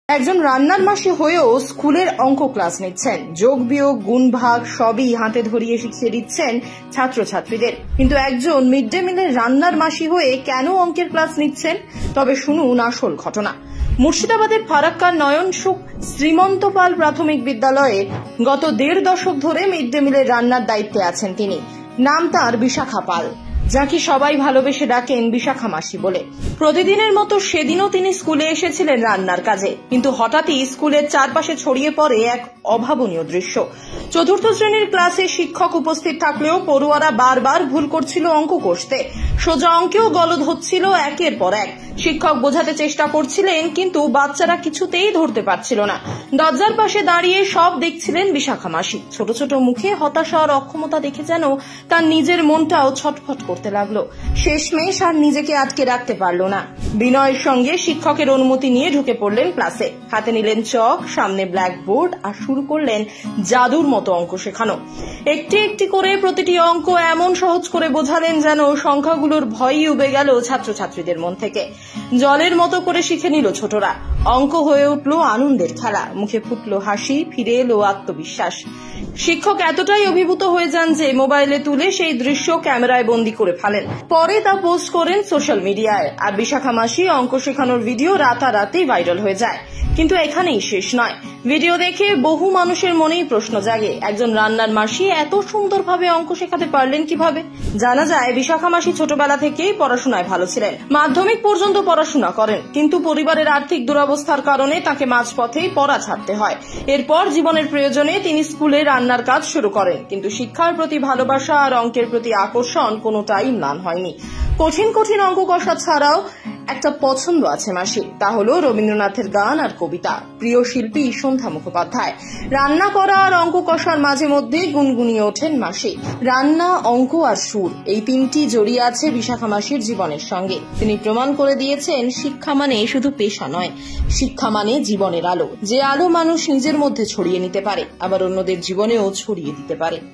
একজন রান্নার মাসি হয়েও স্কুলের অঙ্ক ক্লাস নিচ্ছেন, যোগ বিয়োগ গুণ ভাগ সবই হাতে ধরিয়ে শিখিয়ে দিচ্ছেন ছাত্রছাত্রীদের। কিন্তু একজন মিড ডে মিলের রান্নার মাসি হয়ে কেন অঙ্কের ক্লাস নিচ্ছেন? তবে শুনুন আসল ঘটনা। মুর্শিদাবাদের ফারাক্কার নয়ন সুখ শ্রীমন্ত পাল প্রাথমিক বিদ্যালয়ে গত ১.৫ দশক ধরে মিড ডে মিলের রান্নার দায়িত্বে আছেন তিনি। নাম তার বিশাখা পাল, যাকে সবাই ভালোবেসে ডাকেন বিশাখা মাসি বলে। প্রতিদিনের মতো সেদিনও তিনি স্কুলে এসেছিলেন রান্নার কাজে, কিন্তু হঠাৎই স্কুলের চারপাশে ছড়িয়ে পড়ে এক অভাবনীয় দৃশ্য। চতুর্থ শ্রেণীর ক্লাসে শিক্ষক উপস্থিত থাকলেও পড়ুয়ারা বারবার ভুল করছিল অঙ্ক কষতে। সোজা অঙ্কেও গলদ হচ্ছিল একের পর এক। শিক্ষক বোঝাতে চেষ্টা করছিলেন, কিন্তু বাচ্চারা কিছুতেই ধরতে পারছিল না। দরজার পাশে দাঁড়িয়ে সব দেখছিলেন বিশাখা মাসি। ছোট ছোট মুখে হতাশা আর অক্ষমতা দেখে যেন তার নিজের মনটাও ছটফট করতে লাগলো। শেষমেশ আর নিজেকে আটকে রাখতে পারলো না। বিনয়ের সঙ্গে শিক্ষকের অনুমতি নিয়ে ঢুকে পড়লেন ক্লাসে। হাতে নিলেন চক, সামনে ব্ল্যাকবোর্ড, আর শুরু করলেন জাদুর মতো অঙ্ক শেখানো। একটি একটি করে প্রতিটি অঙ্ক এমন সহজ করে বোঝালেন যেন সংখ্যাগুলোর ভয়ই উবে গেল ছাত্রছাত্রীদের মন থেকে। জলের মতো করে শিখে নিল ছোটরা। অঙ্ক হয়ে উঠল আনন্দের খেলা, মুখে ফুটল হাসি, ফিরে এলো আত্মবিশ্বাস। শিক্ষক এতটাই অভিভূত হয়ে যান যে মোবাইলে তুলে সেই দৃশ্য ক্যামেরায় বন্দী করে ফেলেন। পরে তা পোস্ট করেন সোশ্যাল মিডিয়ায়, আর বিশাখা মাসি অঙ্ক শেখানোর ভিডিও রাতারাতি ভাইরাল হয়ে যায়। কিন্তু এখানেই শেষ নয়। ভিডিও দেখে বহু মানুষের মনেই প্রশ্ন জাগে, একজন রান্নার মাসি এত সুন্দরভাবে অঙ্ক শেখাতে পারলেন কিভাবে? জানা যায়, বিশাখা মাসি ছোটবেলা থেকেই পড়াশোনায় ভালো ছিলেন। মাধ্যমিক পর্যন্ত পড়াশোনা করেন, কিন্তু পরিবারের আর্থিক দুরবস্থার কারণে তাকে মাঝপথেই পড়া ছাড়তে হয়। এরপর জীবনের প্রয়োজনে তিনি স্কুলে রান্নার কাজ শুরু করেন, কিন্তু শিক্ষার প্রতি ভালোবাসা আর অঙ্কের প্রতি আকর্ষণ কোনোটাই ম্লান হয়নি। কঠিন কঠিন অঙ্ক কষা ছাড়াও একটা পছন্দ আছে মাসির, তা হলো রবীন্দ্রনাথের গান আর কবিতা। প্রিয় শিল্পী সন্ধ্যা মুখোপাধ্যায়। রান্না করা আর অঙ্ক কষার মাঝে মধ্যে গুনগুনিয়ে ওঠেন মাসি। রান্না, অঙ্ক আর সুর, এই তিনটি জড়িয়ে আছে বিশাখা মাসির জীবনের সঙ্গে। তিনি প্রমাণ করে দিয়েছেন, শিক্ষা মানে শুধু পেশা নয়, শিক্ষা মানে জীবনের আলো। যে আলো মানুষ নিজের মধ্যে ছড়িয়ে নিতে পারে, আবার অন্যদের জীবনেও ছড়িয়ে দিতে পারে।